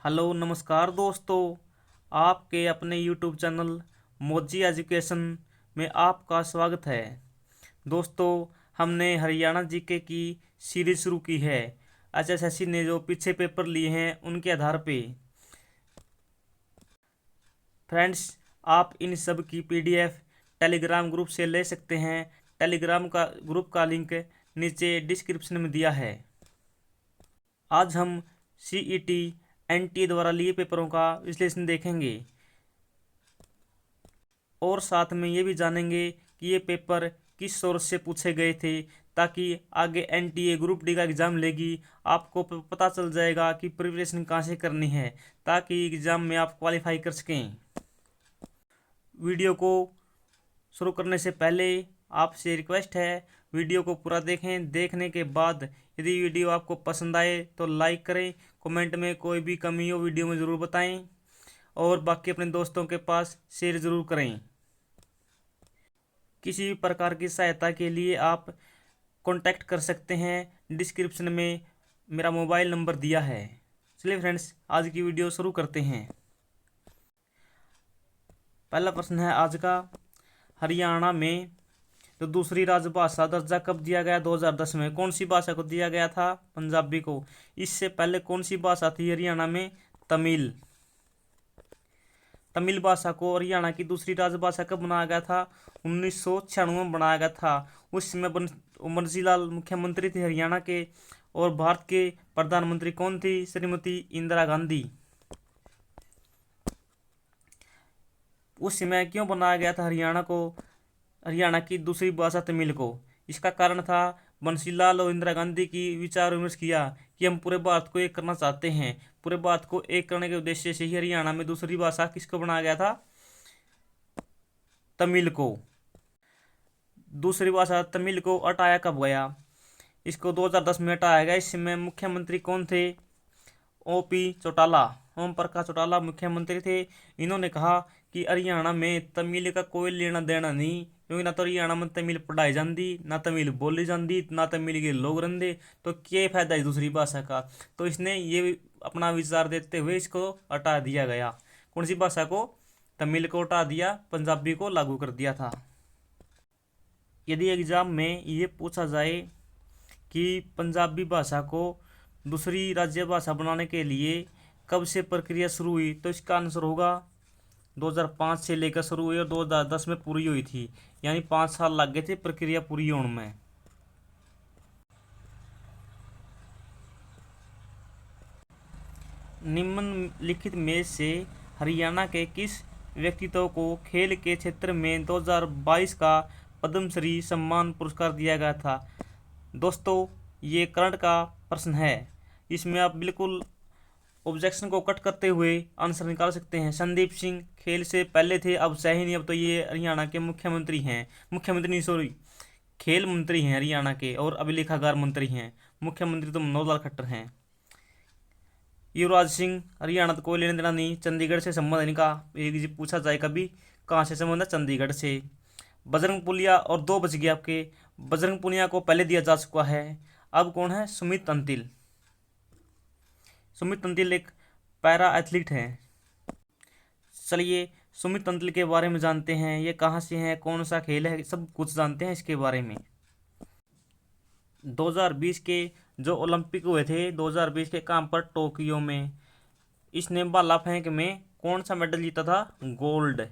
Hello नमस्कार दोस्तों। आपके अपने यूट्यूब चैनल मोजी एजुकेशन में आपका स्वागत है। दोस्तों, हमने हरियाणा जीके की सीरीज शुरू की है। एचएसएससी ने जो पीछे पेपर लिए हैं उनके आधार पे। फ्रेंड्स, आप इन सब की पीडीएफ टेलीग्राम ग्रुप से ले सकते हैं। टेलीग्राम का ग्रुप का लिंक नीचे डिस्क्रिप्शन में दिया है। आज हम सीईटी एनटीए द्वारा लिए पेपरों का विश्लेषण देखेंगे और साथ में ये भी जानेंगे कि ये पेपर किस सोर्स से पूछे गए थे, ताकि आगे एनटीए ग्रुप डी का एग्ज़ाम लेगी आपको पता चल जाएगा कि प्रिपरेशन कहाँ से करनी है, ताकि एग्ज़ाम में आप क्वालिफाई कर सकें। वीडियो को शुरू करने से पहले आपसे रिक्वेस्ट है, वीडियो को पूरा देखें। देखने के बाद यदि वीडियो आपको पसंद आए तो लाइक करें। कमेंट में कोई भी कमी हो वीडियो में ज़रूर बताएं और बाकी अपने दोस्तों के पास शेयर ज़रूर करें। किसी भी प्रकार की सहायता के लिए आप कांटेक्ट कर सकते हैं। डिस्क्रिप्शन में मेरा मोबाइल नंबर दिया है। चलिए फ्रेंड्स, आज की वीडियो शुरू करते हैं। पहला प्रश्न है आज का, हरियाणा में तो दूसरी राजभाषा दर्जा कब दिया गया? 2010 में। कौन सी भाषा को दिया गया था? पंजाबी को। इससे पहले कौन सी भाषा थी हरियाणा में? तमिल। तमिल भाषा को हरियाणा की दूसरी राजभाषा कब बनाया गया था? 1996 में बनाया गया था। उस समय बनवारी लाल मुख्यमंत्री थे हरियाणा के, और भारत के प्रधानमंत्री कौन थी? श्रीमती इंदिरा गांधी। उस समय क्यों बनाया गया था हरियाणा की दूसरी भाषा तमिल को? इसका कारण था, बंसीलाल और इंदिरा गांधी की विचार विमर्श किया कि हम पूरे भारत को एक करना चाहते हैं। पूरे भारत को एक करने के उद्देश्य से ही हरियाणा में दूसरी भाषा किसको बनाया गया था? तमिल को। दूसरी भाषा तमिल को हटाया कब गया? इसको 2010 में हटाया गया। इस समय मुख्यमंत्री कौन थे? ओपी चौटाला, ओम प्रकाश चौटाला मुख्यमंत्री थे। इन्होंने कहा कि हरियाणा में तमिल का कोई लेना देना नहीं, क्योंकि ना तो हरियाणा में तमिल पढ़ाई जाती, ना तमिल बोली जाती, ना तमिल के लोग रहते, तो क्या फायदा है दूसरी भाषा का? तो इसने ये अपना विचार देते हुए इसको हटा दिया गया। कौन सी भाषा को? तमिल को हटा दिया, पंजाबी को लागू कर दिया था। यदि एग्जाम में ये पूछा जाए कि पंजाबी भाषा को दूसरी राज्य भाषा बनाने के लिए कब से प्रक्रिया शुरू हुई, तो इसका आंसर होगा 2005 से लेकर शुरू हुई और 2010 में पूरी हुई थी। यानी 5 साल लग गए थे प्रक्रिया पूरी होने में। निम्नलिखित में से हरियाणा के किस व्यक्तित्व को खेल के क्षेत्र में 2022 का पद्मश्री सम्मान पुरस्कार दिया गया था? दोस्तों, ये करंट का प्रश्न है। इसमें आप बिल्कुल ऑब्जेक्शन को कट करते हुए आंसर निकाल सकते हैं। संदीप सिंह खेल से पहले थे, अब से ही नहीं, अब तो ये हरियाणा के मुख्यमंत्री हैं। मुख्यमंत्री नहीं, सॉरी, खेल मंत्री हैं हरियाणा के, और अभिलेखागार मंत्री हैं। मुख्यमंत्री तो मनोहर लाल खट्टर हैं। युवराज सिंह हरियाणा तो कोई लेने देना नहीं, चंडीगढ़ से संबंध इनका। ये पूछा जाए कभी कहाँ से संबंध है? चंडीगढ़ से। बजरंग पुनिया, और 2 बच गए आपके। बजरंग पुनिया को पहले दिया जा चुका है। अब कौन है? सुमित अंतिल। सुमित अंतिल एक पैरा एथलीट हैं। चलिए सुमित अंतिल के बारे में जानते हैं। ये कहाँ से हैं, कौन सा खेल है, सब कुछ जानते हैं इसके बारे में। 2020 के जो ओलंपिक हुए थे, 2020 के काम पर टोक्यो में, इसने भाला फेंक में कौन सा मेडल जीता था? गोल्ड।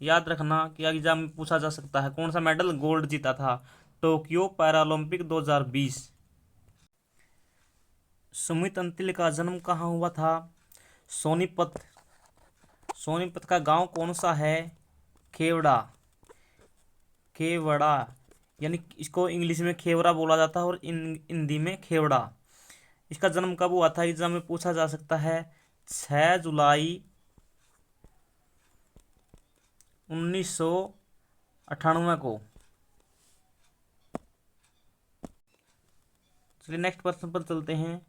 याद रखना कि एग्जाम में पूछा जा सकता है, कौन सा मेडल? गोल्ड जीता था टोक्यो पैरालंपिक 2020। सुमित अंतिल का जन्म कहाँ हुआ था? सोनीपत। सोनीपत का गांव कौन सा है? खेवड़ा। खेवड़ा, यानी इसको इंग्लिश में खेवड़ा बोला जाता है और हिंदी में खेवड़ा। इसका जन्म कब हुआ था? एग्जाम में पूछा जा सकता है। 6 जुलाई 1998 को। चलिए नेक्स्ट प्रश्न पर चलते हैं।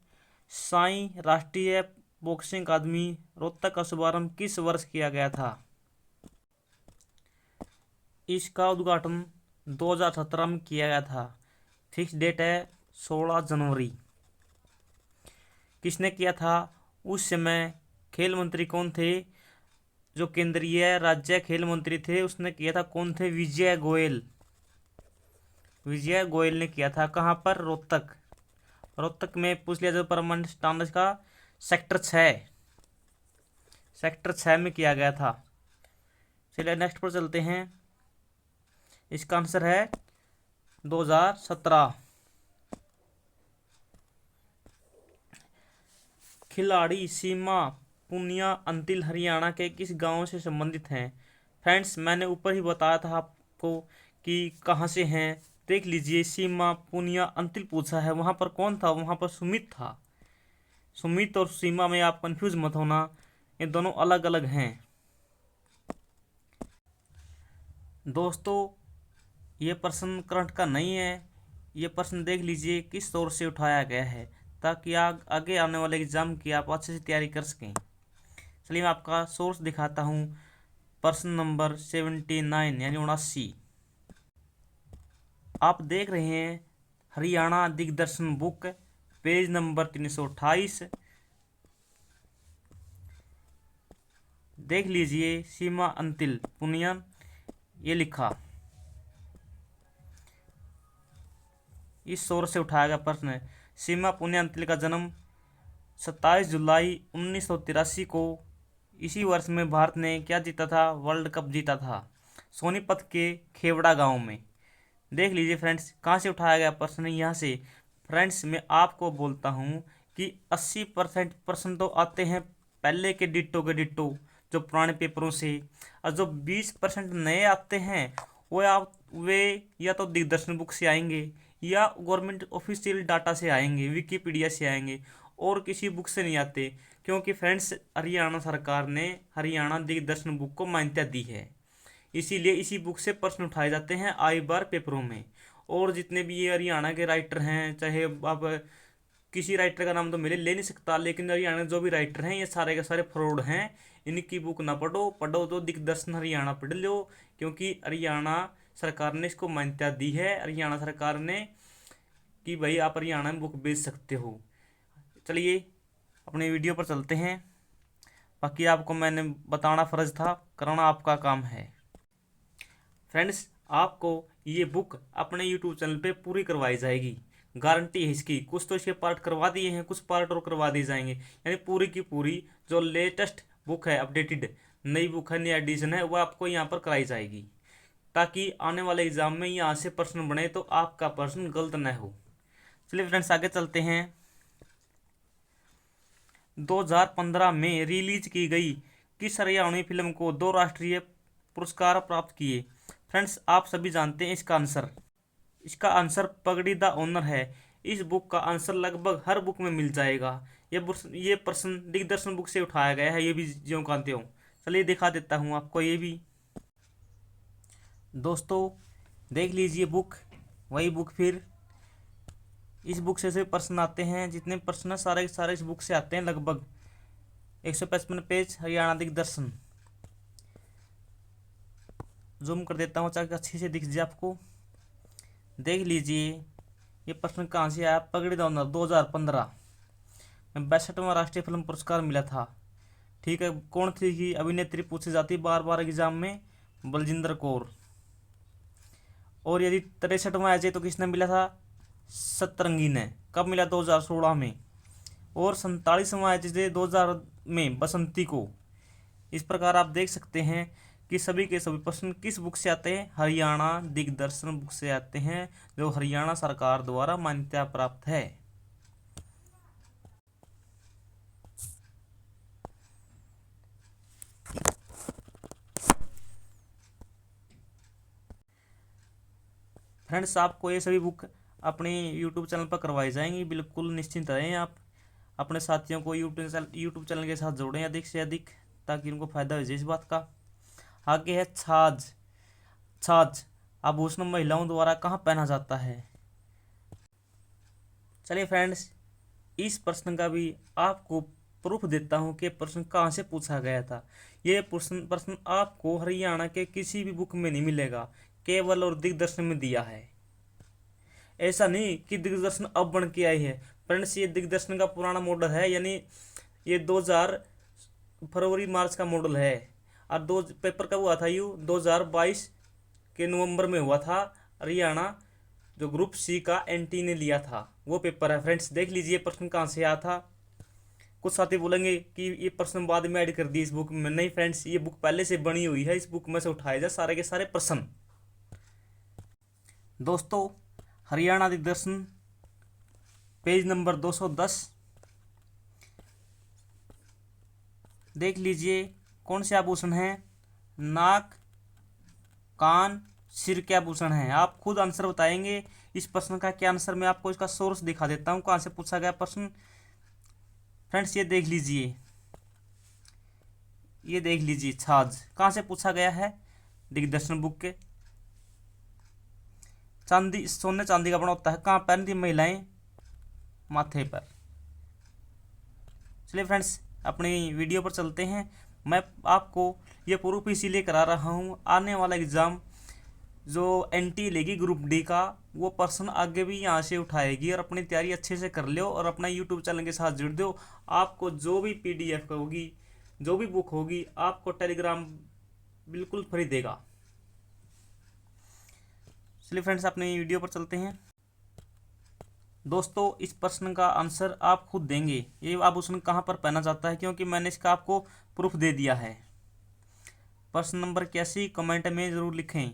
साई राष्ट्रीय बॉक्सिंग अकादमी रोहतक का शुभारंभ किस वर्ष किया गया था? इसका उद्घाटन 2017 में किया गया था। फिक्स डेट है 16 जनवरी। किसने किया था? उस समय खेल मंत्री कौन थे? जो केंद्रीय राज्य खेल मंत्री थे उसने किया था, कौन थे? विजय गोयल। विजय गोयल ने किया था। कहाँ पर? रोहतक। रोहतक में पूछ लिया जो परमानेंट स्टैंडर्ड का सेक्टर 6, सेक्टर 6 में किया गया था। चलिए नेक्स्ट पर चलते हैं। इसका आंसर है 2017। खिलाड़ी सीमा पुनिया अंतिल हरियाणा के किस गांव से संबंधित हैं? फ्रेंड्स मैंने ऊपर ही बताया था आपको कि कहाँ से हैं। देख लीजिए, सीमा पुनिया अंतिल पूछा है, वहां पर कौन था? वहां पर सुमित था। सुमित और सीमा में आप कंफ्यूज मत होना, ये दोनों अलग अलग हैं। दोस्तों ये प्रश्न करंट का नहीं है, ये प्रश्न देख लीजिए किस सोर्स से उठाया गया है, ताकि आगे आने वाले एग्जाम की आप अच्छे से तैयारी कर सकें। चलिए मैं आपका सोर्स दिखाता हूँ। प्रश्न नंबर 79 यानी 79 आप देख रहे हैं, हरियाणा दिग्दर्शन बुक, पेज नंबर 328। देख लीजिए, सीमा अंतिल पुनिया ये लिखा, इस सोर्स से उठाया गया प्रश्न है। सीमा पुनिया अंतिल का जन्म 27 जुलाई 1983 को, इसी वर्ष में भारत ने क्या जीता था? वर्ल्ड कप जीता था, सोनीपत के खेवड़ा गांव में। देख लीजिए फ्रेंड्स, कहाँ से उठाया गया प्रश्न है? यहाँ से। फ्रेंड्स मैं आपको बोलता हूँ कि 80% प्रश्न तो आते हैं पहले के डिट्टो जो पुराने पेपरों से, और जो 20% नए आते हैं वे या तो दिग्दर्शन बुक से आएंगे या गवर्नमेंट ऑफिशियल डाटा से आएंगे, विकिपीडिया से आएंगे, और किसी बुक से नहीं आते। क्योंकि फ्रेंड्स हरियाणा सरकार ने हरियाणा दिग्दर्शन बुक को मान्यता दी है, इसीलिए इसी बुक से प्रश्न उठाए जाते हैं आई बार पेपरों में। और जितने भी ये हरियाणा के राइटर हैं, चाहे आप किसी राइटर का नाम तो मेरे ले नहीं सकता, लेकिन हरियाणा के जो भी राइटर हैं ये सारे के सारे फ्रॉड हैं। इनकी बुक ना पढ़ो, पढ़ो तो दिग्दर्शन हरियाणा पढ़ लो, क्योंकि हरियाणा सरकार ने इसको मान्यता दी है, हरियाणा सरकार ने, कि भाई आप हरियाणा में बुक बेच सकते हो। चलिए अपने वीडियो पर चलते हैं। बाकी आपको मैंने बताना फर्ज था, कराना आपका काम है। फ्रेंड्स आपको ये बुक अपने यूट्यूब चैनल पे पूरी करवाई जाएगी, गारंटी है इसकी। कुछ तो इसके पार्ट करवा दिए हैं, कुछ पार्ट और करवा दिए जाएंगे, यानी पूरी की पूरी जो लेटेस्ट बुक है, अपडेटेड नई बुक है, नई एडिशन है, वो आपको यहाँ पर कराई जाएगी, ताकि आने वाले एग्जाम में यहाँ से प्रश्न बने तो आपका प्रश्न गलत न हो। चलिए फ्रेंड्स आगे चलते हैं। 2015 में रिलीज की गई किस हरियाणवी फिल्म को 2 राष्ट्रीय पुरस्कार प्राप्त किए? फ्रेंड्स आप सभी जानते हैं इसका आंसर पगड़ी द ऑनर है। इस बुक का आंसर लगभग हर बुक में मिल जाएगा। ये प्रश्न दिग्दर्शन बुक से उठाया गया है, ये भी ज्यों का त्यों। चलिए दिखा देता हूँ आपको ये भी। दोस्तों देख लीजिए बुक, वही बुक। फिर इस बुक से प्रश्न आते हैं, जितने प्रश्न सारे के सारे इस बुक से आते हैं, लगभग 155 पेज हरियाणा दिग्दर्शन। जूम कर देता हूँ ताकि अच्छे से दिख जाए आपको। देख लीजिए ये प्रश्न कहाँ से आया। पगड़ी द ऑनर 2015 में 62वां राष्ट्रीय फिल्म पुरस्कार मिला था। ठीक है, कौन थी कि अभिनेत्री पूछी जाती बार बार एग्जाम में? बलजिंदर कौर। और यदि 63वां आ जाए तो किसने मिला था? सतरंगी ने। कब मिला? 2016 में। और 47वां आ जाए 2000 में बसंती को। इस प्रकार आप देख सकते हैं कि सभी के सभी प्रश्न किस बुक से आते हैं? हरियाणा दिग्दर्शन बुक से आते हैं, जो हरियाणा सरकार द्वारा मान्यता प्राप्त है। फ्रेंड्स आपको ये सभी बुक अपने यूट्यूब चैनल पर करवाई जाएंगी, बिल्कुल निश्चिंत रहें। आप अपने साथियों को यूट्यूब चैनल के साथ जोड़ें अधिक से अधिक, ताकि उनको फायदा हो जाए इस बात का। आगे है छाछ। छाछ आभूषण महिलाओं द्वारा कहाँ पहना जाता है? चलिए फ्रेंड्स इस प्रश्न का भी आपको प्रूफ देता हूँ कि प्रश्न कहाँ से पूछा गया था। ये प्रश्न आपको हरियाणा के किसी भी बुक में नहीं मिलेगा, केवल और दिग्दर्शन में दिया है। ऐसा नहीं कि दिग्दर्शन अब बन के आई है। फ्रेंड्स ये दिग्दर्शन का पुराना मॉडल है, यानी ये फरवरी मार्च का मॉडल है। और दो पेपर कब हुआ था? 2022 के नवंबर में हुआ था। हरियाणा जो ग्रुप सी का एनटी ने लिया था वो पेपर है फ्रेंड्स। देख लीजिए प्रश्न कहाँ से आया था। कुछ साथी बोलेंगे कि ये प्रश्न बाद में ऐड कर दिए इस बुक में। नहीं फ्रेंड्स, ये बुक पहले से बनी हुई है, इस बुक में से उठाए जाए सारे के सारे प्रश्न। दोस्तों, हरियाणा दिग्दर्शन पेज नंबर 210 देख लीजिए। कौन से आभूषण हैं? नाक, कान, सिर के आभूषण हैं। आप खुद आंसर बताएंगे इस प्रश्न का क्या आंसर। मैं आपको इसका सोर्स दिखा देता हूँ कहाँ से पूछा गया प्रश्न। फ्रेंड्स ये देख लीजिए, ये देख लीजिए छाछ कहाँ से पूछा गया है? दिग्दर्शन बुक के। चांदी, सोने चांदी का बना होता है। कहाँ पहनती महिलाएं? माथे पर। चलिए फ्रेंड्स अपनी वीडियो पर चलते हैं। मैं आपको ये प्रूफ इसीलिए करा रहा हूँ, आने वाला एग्ज़ाम जो एनटी लेगी ग्रुप डी का, वो पर्सन आगे भी यहाँ से उठाएगी। और अपनी तैयारी अच्छे से कर लो और अपना यूट्यूब चैनल के साथ जुड़ दो। आपको जो भी पीडीएफ होगी, जो भी बुक होगी, आपको टेलीग्राम बिल्कुल फ्री देगा। चलिए फ्रेंड्स अपनी वीडियो पर चलते हैं। दोस्तों इस प्रश्न का आंसर आप खुद देंगे, ये आभूषण कहाँ पर पहना जाता है, क्योंकि मैंने इसका आपको प्रूफ दे दिया है। प्रश्न नंबर 81 कमेंट में ज़रूर लिखें।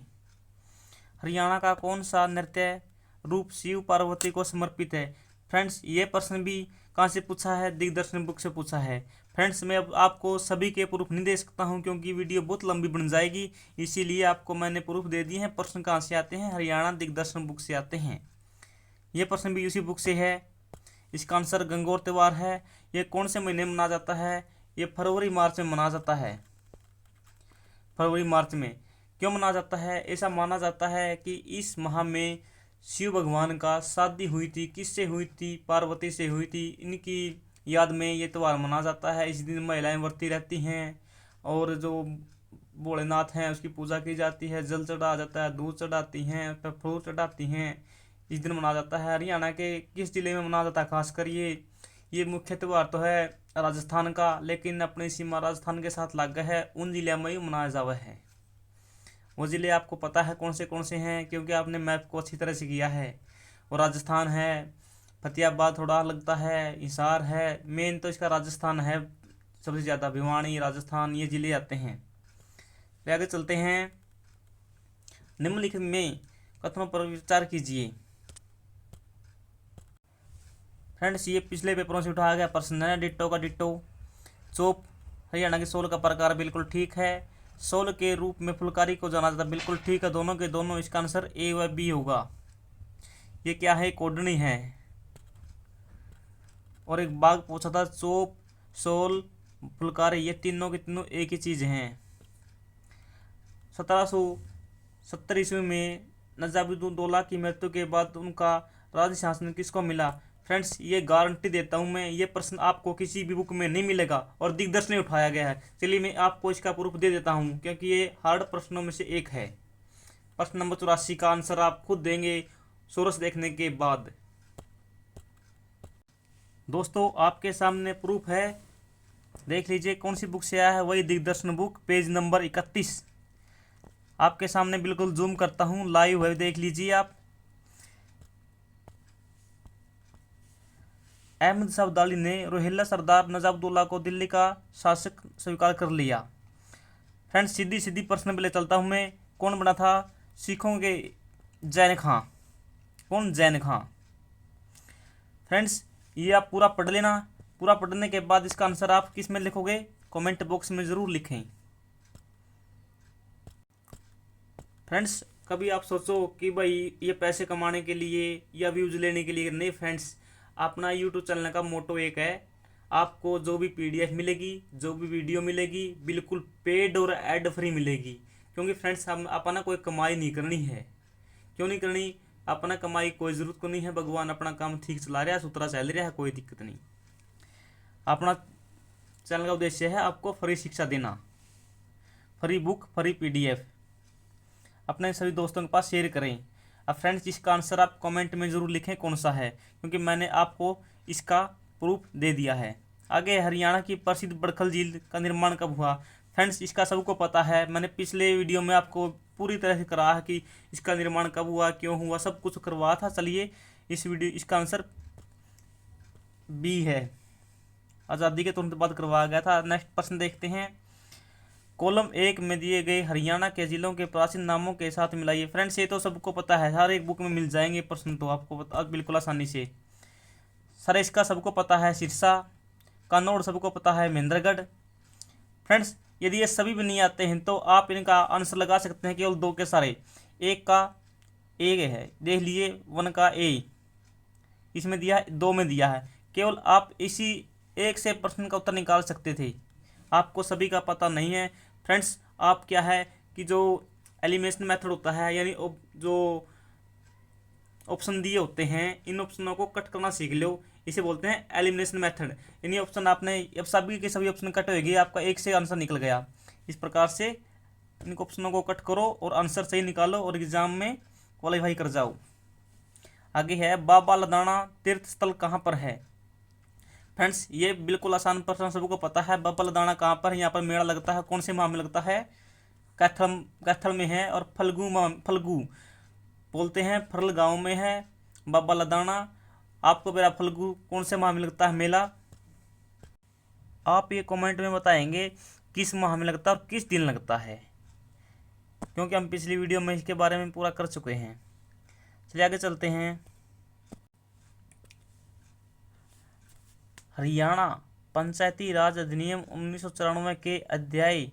हरियाणा का कौन सा नृत्य रूप शिव पार्वती को समर्पित है? फ्रेंड्स ये प्रश्न भी कहाँ से पूछा है? दिग्दर्शन बुक से पूछा है। फ्रेंड्स मैं अब आपको सभी के प्रूफ नहीं दे सकता हूँ क्योंकि वीडियो बहुत लंबी बन जाएगी, इसीलिए आपको मैंने प्रूफ दे दिए हैं। प्रश्न कहाँ से आते हैं? हरियाणा दिग्दर्शन बुक से आते हैं। ये प्रश्न भी उसी बुक से है। इसका आंसर गंगोर त्यौहार है। ये कौन से महीने में मनाया जाता है? ये फरवरी मार्च में मनाया जाता है। फरवरी मार्च में क्यों मनाया जाता है? ऐसा माना जाता है कि इस माह में शिव भगवान का शादी हुई थी। किससे हुई थी? पार्वती से हुई थी। इनकी याद में ये त्यौहार मनाया जाता है। इस दिन महिलाएं व्रती रहती हैं और जो भोलेनाथ हैं उसकी पूजा की जाती है। जल चढ़ाया जाता है, दूध चढ़ाती हैं, फूल चढ़ाती हैं। इस दिन मनाया जाता है। हरियाणा के किस जिले में मनाया जाता है खासकर? ये मुख्य त्यौहार तो है राजस्थान का, लेकिन अपनी सीमा राजस्थान के साथ लग है, उन जिले में ही मनाया जावा है। वो ज़िले आपको पता है कौन से हैं, क्योंकि आपने मैप को अच्छी तरह से किया है। वो राजस्थान है, फतेहाबाद थोड़ा लगता है, हिसार है, मेन तो इसका राजस्थान है सबसे ज़्यादा। भिवानी, राजस्थान, ये ज़िले आते हैं। तो आगे चलते हैं। निम्नलिखित में कथनों पर विचार कीजिए। फ्रेंड्स ये पिछले पेपरों से उठाया गया प्रश्न है, डिट्टो का डिट्टो। चोप हरियाणा के सोल का प्रकार, बिल्कुल ठीक है। सोल के रूप में फुलकारी को जाना जाता है, बिल्कुल ठीक है। दोनों के दोनों, इसका आंसर ए व बी होगा। ये क्या है? कोडनी है। और एक बाग पूछा था, चोप, सोल, फुलकारी, ये तीनों के तीनों एक ही चीज़ हैं। 1770 ईस्वी में नजाबुद्दौला की मृत्यु के बाद उनका राज्य शासन किसको मिला? फ्रेंड्स ये गारंटी देता हूँ मैं, ये प्रश्न आपको किसी भी बुक में नहीं मिलेगा और दिग्दर्शन ने उठाया गया है। चलिए मैं आपको इसका प्रूफ दे देता हूँ क्योंकि ये हार्ड प्रश्नों में से एक है। प्रश्न नंबर 84 का आंसर आप खुद देंगे सोर्स देखने के बाद। दोस्तों आपके सामने प्रूफ है, देख लीजिए कौन सी बुक से आया है। वही दिग्दर्शन बुक, पेज नंबर 31 आपके सामने बिल्कुल जूम करता हूँ, लाइव है, देख लीजिए आप। अहमद शाह अब्दाली ने रोहिल्ला सरदार नजाबुद्दौला को दिल्ली का शासक स्वीकार कर लिया। फ्रेंड्स सीधी सीधी प्रश्न पे ले चलता हूँ मैं। कौन बना था सिखों के? जैन खां। कौन? जैन खां। फ्रेंड्स ये आप पूरा पढ़ लेना। पूरा पढ़ने के बाद इसका आंसर आप किस में लिखोगे? कमेंट बॉक्स में ज़रूर लिखें। फ्रेंड्स कभी आप सोचो कि भाई ये पैसे कमाने के लिए या व्यूज लेने के लिए, नहीं फ्रेंड्स। अपना यूट्यूब चैनल का मोटो एक है, आपको जो भी पीडीएफ मिलेगी, जो भी वीडियो मिलेगी, बिल्कुल पेड और एड फ्री मिलेगी। क्योंकि फ्रेंड्स हम अपना कोई कमाई नहीं करनी है। क्यों नहीं करनी? अपना कमाई कोई ज़रूरत को नहीं है, भगवान अपना काम ठीक चला रहा है, सुथरा चल रहा है, कोई दिक्कत नहीं। अपना चैनल का उद्देश्य है आपको फ्री शिक्षा देना, फ्री बुक, फ्री पीडीएफ अपने सभी दोस्तों के पास शेयर करें। अब फ्रेंड्स इसका आंसर आप कमेंट में ज़रूर लिखें कौन सा है, क्योंकि मैंने आपको इसका प्रूफ दे दिया है। आगे हरियाणा की प्रसिद्ध बड़खल झील का निर्माण कब हुआ? फ्रेंड्स, इसका सबको पता है, मैंने पिछले वीडियो में आपको पूरी तरह से कराया है कि इसका निर्माण कब हुआ, क्यों हुआ, सब कुछ करवाया था। चलिए इसका आंसर बी है, आज़ादी के तुरंत बाद करवाया गया था। नेक्स्ट प्रश्न देखते हैं। कॉलम 1 में दिए गए हरियाणा के जिलों के प्राचीन नामों के साथ मिलाइए। फ्रेंड्स, ये तो सबको पता है, हर एक बुक में मिल जाएंगे प्रश्न, तो आपको बिल्कुल आसानी से। सर, इसका सबको पता है सिरसा। कन्नौज सबको पता है महेंद्रगढ़। फ्रेंड्स, यदि ये सभी भी नहीं आते हैं तो आप इनका आंसर लगा सकते हैं केवल दो के सारे। एक का ए है, देख लीजिए, 1 का ए इसमें दिया है, 2 में दिया है। केवल आप इसी एक से प्रश्न का उत्तर निकाल सकते थे, आपको सभी का पता नहीं है। फ्रेंड्स, आप क्या है कि जो एलिमिनेशन मेथड होता है, यानी जो ऑप्शन दिए होते हैं, इन ऑप्शनों को कट करना सीख लो, इसे बोलते हैं एलिमिनेशन मेथड। यानी ऑप्शन आपने अब सभी के सभी ऑप्शन कट होगी, आपका एक से आंसर निकल गया। इस प्रकार से इन ऑप्शनों को कट करो और आंसर सही निकालो और एग्जाम में क्वालिफाई कर जाओ। आगे है, बाबा लदाना तीर्थ स्थल कहाँ पर है? फ्रेंड्स, ये बिल्कुल आसान प्रश्न, सबको पता है। बाबा लदाना कहाँ पर है? यहाँ पर मेला लगता है, कौन से माह में लगता है? कैथल में है, और फल्गु बोलते हैं, फरल गांव में है बाबा लदाना। आपको मेरा फल्गु कौन से माह में लगता है मेला? आप ये कमेंट में बताएंगे किस माह में लगता है और किस दिन लगता है, क्योंकि हम पिछली वीडियो में इसके बारे में पूरा कर चुके हैं। चलिए आगे चलते हैं। हरियाणा पंचायती राज अधिनियम 1994 के अध्याय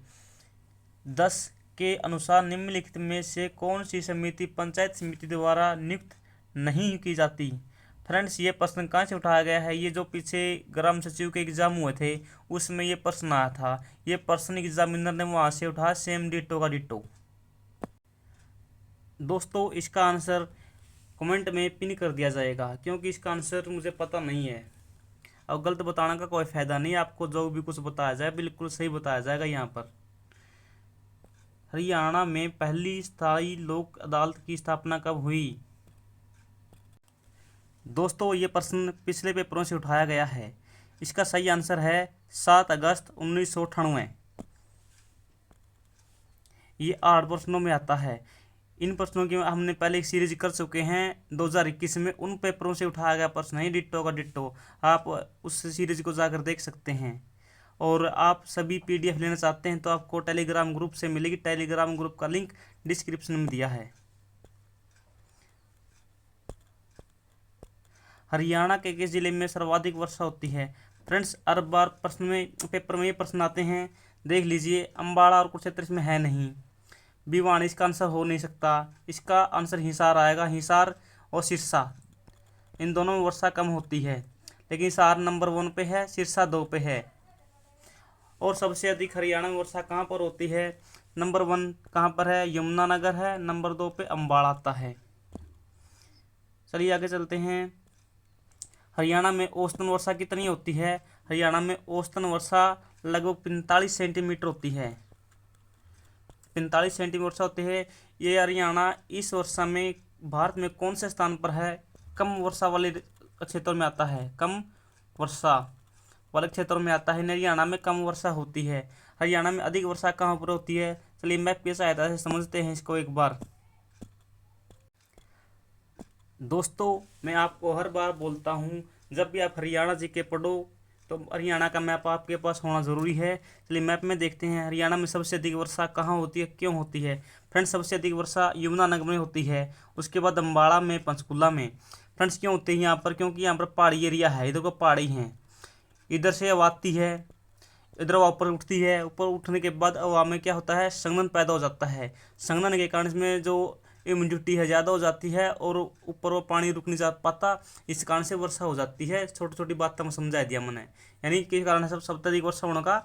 10 के अनुसार निम्नलिखित में से कौन सी समिति पंचायत समिति द्वारा नियुक्त नहीं की जाती? फ्रेंड्स, ये प्रश्न कहाँ से उठाया गया है? ये जो पीछे ग्राम सचिव के एग्जाम हुए थे उसमें ये प्रश्न आया था। ये प्रश्न एग्जामिनर ने वहाँ से उठाया, सेम डिटो का डिटो। दोस्तों, इसका आंसर कमेंट में पिन कर दिया जाएगा, क्योंकि इसका आंसर मुझे पता नहीं है। अब गलत बताने का कोई फायदा नहीं, आपको जो भी कुछ बताया जाए बिल्कुल सही बताया जाएगा। यहाँ पर हरियाणा में पहली स्थायी लोक अदालत की स्थापना कब हुई? दोस्तों, ये प्रश्न पिछले पेपरों से उठाया गया है। इसका सही आंसर है 7 अगस्त 1998। ये 8 प्रश्नों में आता है। इन प्रश्नों की हमने पहले एक सीरीज कर चुके हैं 2021 में, उन पेपरों से उठाया गया प्रश्न है डिट्टो का डिट्टो। आप उस सीरीज को जाकर देख सकते हैं। और आप सभी PDF लेना चाहते हैं तो आपको टेलीग्राम ग्रुप से मिलेगी। टेलीग्राम ग्रुप का लिंक डिस्क्रिप्शन में दिया है। हरियाणा के किस जिले में सर्वाधिक वर्षा होती है? फ्रेंड्स, हर बार प्रश्न में पेपर में ये प्रश्न आते हैं, देख लीजिए। अम्बाड़ा और कुरुक्षेत्र इसमें है नहीं, भिवानी इसका आंसर हो नहीं सकता। इसका आंसर हिसार आएगा। हिसार और सिरसा, इन दोनों में वर्षा कम होती है, लेकिन हिसार नंबर 1 पे है, सिरसा 2 पे है। और सबसे अधिक हरियाणा में वर्षा कहाँ पर होती है? नंबर 1 कहाँ पर है? यमुनानगर है। नंबर 2 पे अम्बाड़ा आता है। चलिए आगे चलते हैं। हरियाणा में औसतन वर्षा कितनी होती है? हरियाणा में औसतन वर्षा लगभग 45 सेंटीमीटर होती है। 45 सेंटीमीटर वर्षा होती है। ये हरियाणा इस वर्षा में भारत में कौन से स्थान पर है? कम वर्षा वाले क्षेत्रों में आता है, कम वर्षा वाले क्षेत्रों में आता है। हरियाणा में कम वर्षा होती है। हरियाणा में अधिक वर्षा कहाँ पर होती है? चलिए मैप की सहायता से समझते हैं इसको एक बार। दोस्तों, मैं आपको हर बार बोलता हूँ, जब भी आप हरियाणा जी के पढ़ो तो हरियाणा का मैप आपके पास होना ज़रूरी है। चलिए मैप में देखते हैं हरियाणा में सबसे अधिक वर्षा कहाँ होती है, क्यों होती है। फ्रेंड्स, सबसे अधिक वर्षा यमुनानगर में होती है, उसके बाद अम्बाड़ा में, पंचकुला में। फ्रेंड्स, क्यों होती है यहाँ पर? क्योंकि यहाँ पर पहाड़ी एरिया है, इधर को पहाड़ी हैं, इधर से हवा आती है, इधर हवा ऊपर उठती है। ऊपर उठने के बाद हवा में क्या होता है? संघनन पैदा हो जाता है। संघनन के कारण इसमें जो ह्यूमिडिटी है ज़्यादा हो जाती है और ऊपर वो पानी रुक नहीं जा पाता, इस कारण से वर्षा हो जाती है। छोटी छोटी बात में समझा दिया मैंने। यानी कि कारण है सबसे अधिक वर्षा होने का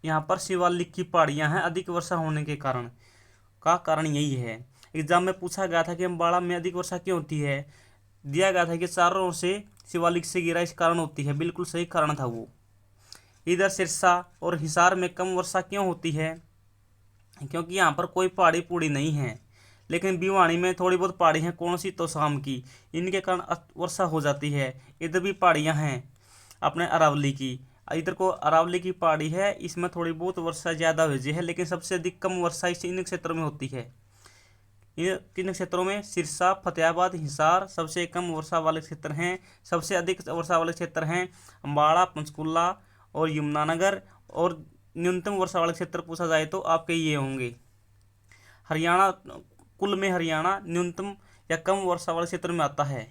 यहाँ पर शिवालिक की पहाड़ियाँ हैं, अधिक वर्षा होने के कारण का कारण यही है। एग्जाम में पूछा गया था कि अम्बाड़ा में अधिक वर्षा क्यों होती है, दिया गया था कि चारों ओर से शिवालिक से गिरा, इस कारण होती है। बिल्कुल सही कारण था वो। इधर सिरसा और हिसार में कम वर्षा क्यों होती है? क्योंकि यहाँ पर कोई पहाड़ी पूड़ी नहीं है, लेकिन भिवानी में थोड़ी बहुत पहाड़ी हैं, कौन सी? तो शाम की, इनके कारण वर्षा हो जाती है। इधर भी पहाड़ियाँ हैं अपने अरावली की। इधर को अरावली की पहाड़ी है, इसमें थोड़ी बहुत वर्षा ज़्यादा हुई है, लेकिन सबसे अधिक कम वर्षा इन क्षेत्रों में होती है। इन किन क्षेत्रों में? सिरसा, फतेहाबाद, हिसार सबसे कम वर्षा वाले क्षेत्र हैं। सबसे अधिक वर्षा वाले क्षेत्र हैं अम्बाड़ा, पंचकुला और यमुनानगर। और न्यूनतम वर्षा वाले क्षेत्र पूछा जाए तो आपके ये होंगे हरियाणा। कुल में हरियाणा न्यूनतम या कम वर्षा वाले क्षेत्र में आता है।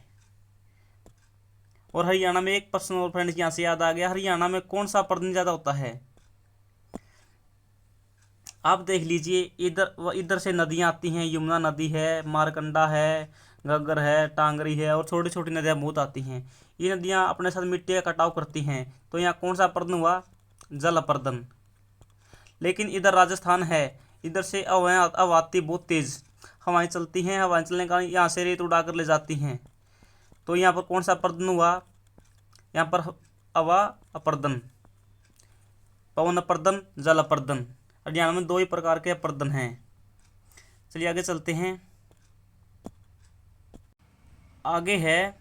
और हरियाणा में एक प्रश्न और फ्रेंड्स यहाँ से याद आ गया, हरियाणा में कौन सा पर्वत ज़्यादा होता है? आप देख लीजिए, इधर इधर से नदियाँ आती हैं, यमुना नदी है, मारकंडा है, घग्गर है, टांगरी है और छोटी छोटी नदियाँ बहुत आती हैं। ये नदियाँ अपने साथ मिट्टी का कटाव करती हैं, तो यहाँ कौन सा अपर्दन हुआ? जल अपर्दन। लेकिन इधर राजस्थान है, इधर से हवाएं आती बहुत तेज़ हवाएं चलती हैं, हवाएं चलने का यहाँ से रेत उड़ाकर ले जाती हैं, तो यहाँ पर कौन सा अपर्दन हुआ? यहाँ पर हवा अपर्दन, पवन अपर्दन, जल अपर्दन। हरियाणा में दो ही प्रकार के अपर्दन हैं। चलिए आगे चलते हैं। आगे है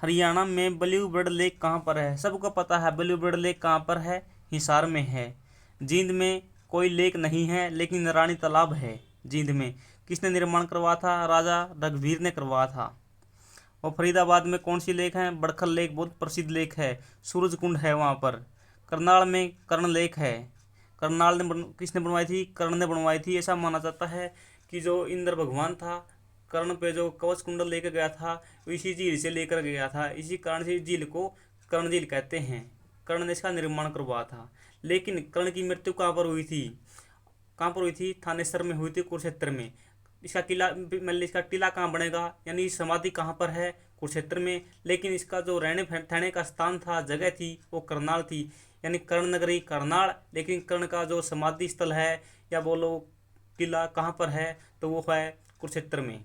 हरियाणा में ब्लू बर्ड लेक कहाँ पर है? सबको पता है ब्लू बर्ड लेक कहाँ पर है, हिसार में है। जींद में कोई लेक नहीं है, लेकिन रानी तालाब है जींद में। किसने निर्माण करवाया था? राजा रघुवीर ने करवाया था। और फरीदाबाद में कौन सी लेक है? बड़खल लेक बहुत प्रसिद्ध लेक है। सूरज कुंड है वहाँ पर। करनाल में कर्ण लेक है। करनाल ने किसने बनवाई थी? कर्ण ने बनवाई थी। ऐसा माना जाता है कि जो इंद्र भगवान था, कर्ण पे जो कवच कुंडल लेकर गया था, इसी झील से लेकर गया था। इसी कारण से झील को कर्ण झील कहते हैं। कर्ण ने इसका निर्माण करवाया था। लेकिन कर्ण की मृत्यु कहाँ पर हुई थी? कहाँ पर हुई थी? थानेसर में हुई थी, कुरुक्षेत्र में। इसका किला मतलब इसका टीला कहाँ बनेगा, यानी समाधि कहाँ पर है? कुरुक्षेत्र में। लेकिन इसका जो रहने ठहरने का स्थान था, जगह थी, वो करनाल थी, यानी कर्ण नगरी करनाल। लेकिन कर्ण का जो समाधि स्थल है या बोलो किला कहाँ पर है, तो वो है कुरुक्षेत्र में।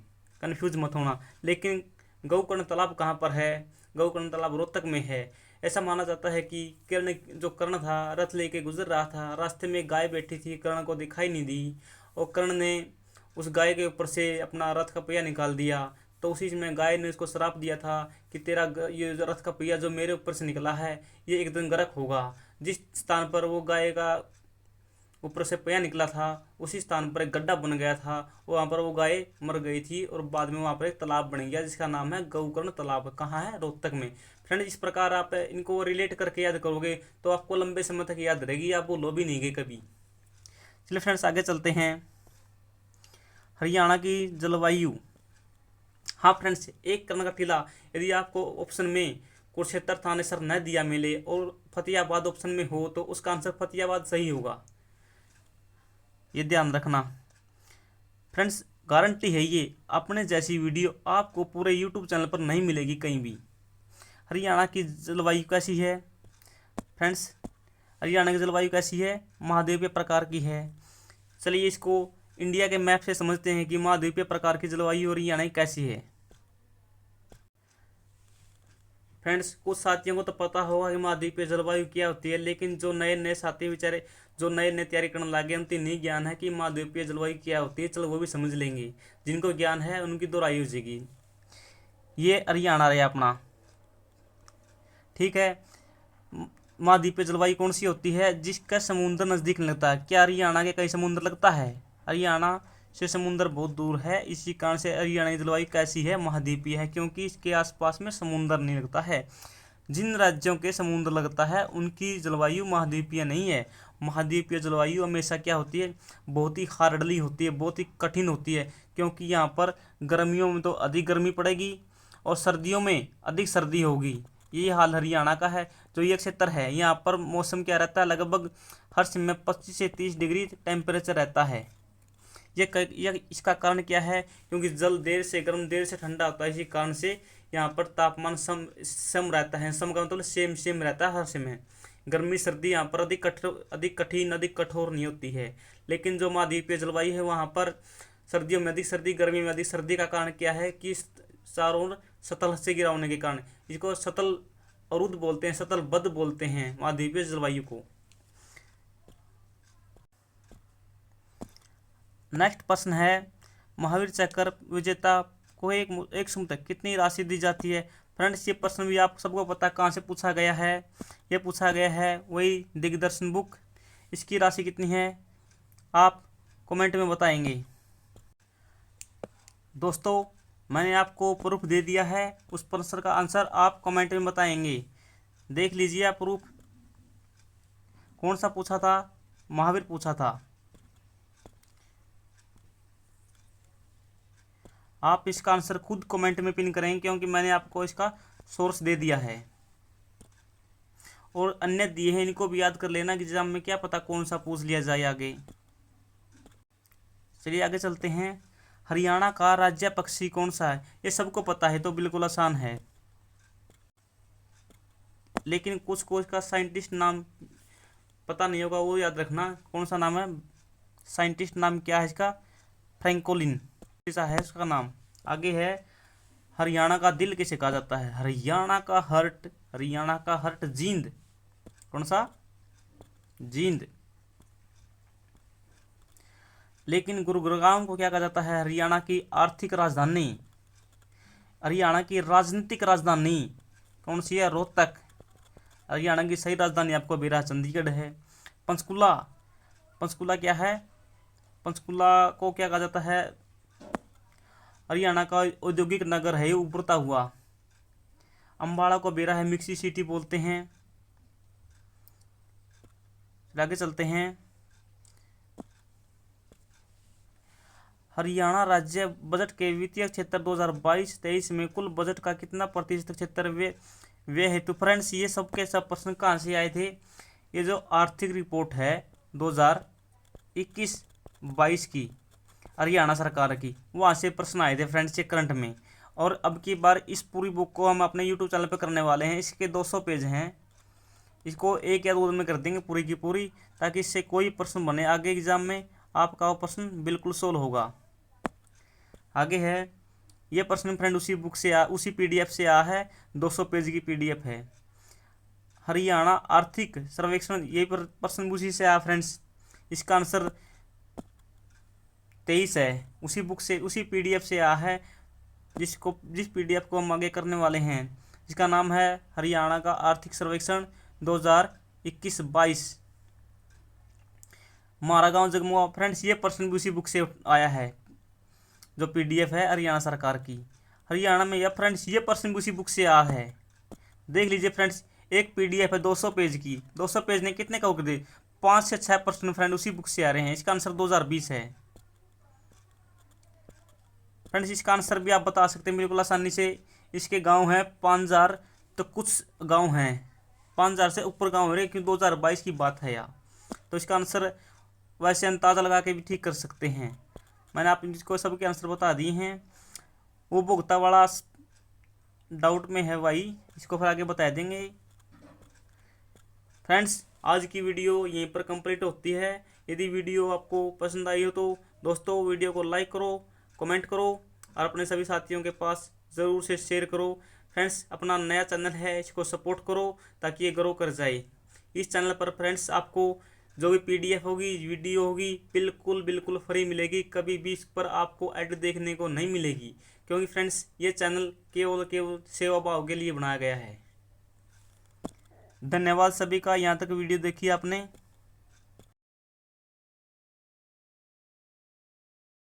कन्फ्यूज मत होना। लेकिन गौकर्ण तालाब कहाँ पर है? गौकर्ण तालाब रोहतक में है। ऐसा माना जाता है कि कर्ण था, रथ लेके गुजर रहा था, रास्ते में गाय बैठी थी, कर्ण को दिखाई नहीं दी, और कर्ण ने उस गाय के ऊपर से अपना रथ का पहिया निकाल दिया। तो उसी में गाय ने उसको श्राप दिया था कि तेरा ये जो रथ का पहिया जो मेरे ऊपर से निकला है, ये एक दिन गर्क होगा। जिस स्थान पर वो गाय का ऊपर से पहिया निकला था, उसी स्थान पर एक गड्ढा बन गया था, वहाँ पर वो गाय मर गई थी, और बाद में वहाँ पर एक तालाब बन गया जिसका नाम है गौकर्ण तालाब। कहाँ है? रोहतक में। फ्रेंड, इस प्रकार आप इनको रिलेट करके याद करोगे तो आपको लंबे समय तक याद रहेगी, आप भूलो भी नहीं गए कभी। चलिए फ्रेंड्स आगे चलते हैं। हरियाणा की जलवायु। हाँ फ्रेंड्स, एक कर्ण का टीला यदि आपको ऑप्शन में कुरुक्षेत्र थानेसर न दिया मिले और फतेहाबाद ऑप्शन में हो, तो उसका आंसर फतेहाबाद सही होगा, ये ध्यान रखना फ्रेंड्स। गारंटी है ये, अपने जैसी वीडियो आपको पूरे यूट्यूब चैनल पर नहीं मिलेगी कहीं भी। हरियाणा की जलवायु कैसी है फ्रेंड्स? हरियाणा की जलवायु कैसी है? महाद्वीपीय प्रकार की है। चलिए इसको इंडिया के मैप से समझते हैं कि महाद्वीपीय प्रकार की जलवायु हरियाणा की कैसी है। फ्रेंड्स, कुछ साथियों को तो पता होगा कि महाद्वीपीय जलवायु क्या होती है, लेकिन जो नए नए साथी बेचारे जो नए नए तैयारी करने लगे, उनको नहीं ज्ञान है कि महाद्वीपीय जलवायु क्या होती है। चलो वो भी समझ लेंगे, जिनको ज्ञान है उनकी दोहराई हो जाएगी। ये हरियाणा रहा अपना, ठीक है। महाद्वीपीय जलवायु कौन सी होती है? जिसका समुद्र नज़दीक लगता है। क्या हरियाणा के कहीं समुद्र लगता है? हरियाणा से समुद्र बहुत दूर है। इसी कारण से हरियाणा की जलवायु कैसी है? महाद्वीपीय है, क्योंकि इसके आसपास में समुद्र नहीं लगता है। जिन राज्यों के समुद्र लगता है उनकी जलवायु महाद्वीपीय नहीं है। महाद्वीपीय जलवायु हमेशा क्या होती है? बहुत ही हार्डली होती है, बहुत ही कठिन होती है, क्योंकि यहाँ पर गर्मियों में तो अधिक गर्मी पड़ेगी और सर्दियों में अधिक सर्दी होगी। यही हाल हरियाणा का है। जो ये क्षेत्र है, यहाँ पर मौसम क्या रहता है? लगभग हर समय 25 से 30 डिग्री टेम्परेचर रहता है। यह इसका कारण क्या है? क्योंकि जल देर से गर्म देर से ठंडा होता है। इसी कारण से यहाँ पर तापमान सम रहता है। सम का मतलब सेम सेम रहता है हर समय। गर्मी सर्दी यहाँ पर अधिक कठिन अधिक कठोर नहीं होती है। लेकिन जो महाद्वीपीय जलवायु है, वहाँ पर सर्दियों में अधिक सर्दी, गर्मी में अधिक सर्दी का कारण क्या है कि चारों ओर सतह से घिरा होने के कारण इसको सतल अरुद बोलते हैं, सतल बद्ध बोलते हैं महाद्वीपीय जलवायु को। नेक्स्ट प्रश्न है, महावीर चक्र विजेता को एक समुद्र कितनी राशि दी जाती है? फ्रेंड्स ये प्रश्न भी आप सबको पता है कहाँ से पूछा गया है। ये पूछा गया है वही दिग्दर्शन बुक। इसकी राशि कितनी है आप कमेंट में बताएंगे। दोस्तों मैंने आपको प्रूफ दे दिया है, उस प्रश्न का आंसर आप कमेंट में बताएंगे। देख लीजिए आप प्रूफ कौन सा पूछा था, महावीर पूछा था। आप इसका आंसर खुद कमेंट में पिन करेंगे क्योंकि मैंने आपको इसका सोर्स दे दिया है और अन्य दिए हैं, इनको भी याद कर लेना कि एग्जाम में क्या पता कौन सा पूछ लिया जाए आगे। चलिए आगे चलते हैं। हरियाणा का राज्य पक्षी कौन सा है? ये सबको पता है तो बिल्कुल आसान है, लेकिन कुछ को इसका साइंटिस्ट नाम पता नहीं होगा, वो याद रखना कौन सा नाम है। साइंटिस्ट नाम क्या है इसका? फ्रैंकोलिन ऐसा है इसका नाम। आगे है हरियाणा का दिल किसे कहा जाता है? हरियाणा का हार्ट जींद। कौन सा? जींद। लेकिन गुरुग्राम को क्या कहा जाता है? हरियाणा की आर्थिक राजधानी। हरियाणा की राजनीतिक राजधानी कौन सी है? रोहतक। हरियाणा की सही राजधानी आपको बेरा चंडीगढ़ है। पंचकुला क्या है? पंचकुला को क्या कहा जाता है? हरियाणा का औद्योगिक नगर है, उभरता हुआ। अम्बाड़ा को बेरा है मिक्सी सिटी बोलते हैं। आगे चलते हैं। हरियाणा राज्य बजट के वित्तीय क्षेत्र 2022-23 में कुल बजट का कितना प्रतिशत क्षेत्र व्यय हेतु? फ्रेंड्स ये सब के सब प्रश्न कहाँ से आए थे? ये जो आर्थिक रिपोर्ट है 2021-22 की हरियाणा सरकार की, वहाँ से प्रश्न आए थे फ्रेंड्स ये करंट में। और अब की बार इस पूरी बुक को हम अपने यूट्यूब चैनल पर करने वाले हैं। इसके 200 पेज हैं, इसको 1 या 2 दिन में कर देंगे पूरी की पूरी, ताकि इससे कोई प्रश्न बने आगे एग्जाम में आपका वो प्रश्न बिल्कुल सोल्व होगा। आगे है ये प्रश्न फ्रेंड उसी PDF से आया है, 200 पेज की PDF है। हरियाणा आर्थिक सर्वेक्षण, ये प्रश्न उसी से आया फ्रेंड्स। इसका आंसर 23 है, उसी बुक से उसी PDF से आया है, जिस PDF को हम आगे करने वाले हैं। जिसका नाम है हरियाणा का आर्थिक सर्वेक्षण 2021-22। मारा गाँव जगमुआ। फ्रेंड्स ये प्रश्न भी उसी बुक से आया है, जो PDF है हरियाणा सरकार की। हरियाणा में यह फ्रेंड्स ये प्रश्न भी उसी बुक से आया है। देख लीजिए फ्रेंड्स, एक PDF है 200 पेज की। 200 पेज ने कितने का कर दे? 5 से 6 प्रश्न फ्रेंड उसी बुक से आ रहे हैं। इसका आंसर 2020 है। फ्रेंड्स इसका आंसर भी आप बता सकते हैं बिल्कुल आसानी से। इसके गांव हैं 5000, तो कुछ गांव हैं 5000 से ऊपर गांव हो रहे, क्योंकि 2022 की बात है यहाँ। तो इसका आंसर वैसे अंदाज़ा लगा के भी ठीक कर सकते हैं। मैंने आप इसको सबके आंसर बता दिए हैं। वो भुगता वाला डाउट में है भाई, इसको फिर आगे बता देंगे। फ्रेंड्स आज की वीडियो यहीं पर कंप्लीट होती है। यदि वीडियो आपको पसंद आई हो तो दोस्तों वीडियो को लाइक करो, कमेंट करो और अपने सभी साथियों के पास ज़रूर से शेयर करो। फ्रेंड्स अपना नया चैनल है, इसको सपोर्ट करो ताकि ये ग्रो कर जाए। इस चैनल पर फ्रेंड्स आपको जो भी PDF होगी, वीडियो होगी, बिल्कुल फ्री मिलेगी। कभी भी इस पर आपको ऐड देखने को नहीं मिलेगी, क्योंकि फ्रेंड्स ये चैनल केवल सेवा भाव के लिए बनाया गया है। धन्यवाद सभी का, यहाँ तक वीडियो देखी आपने।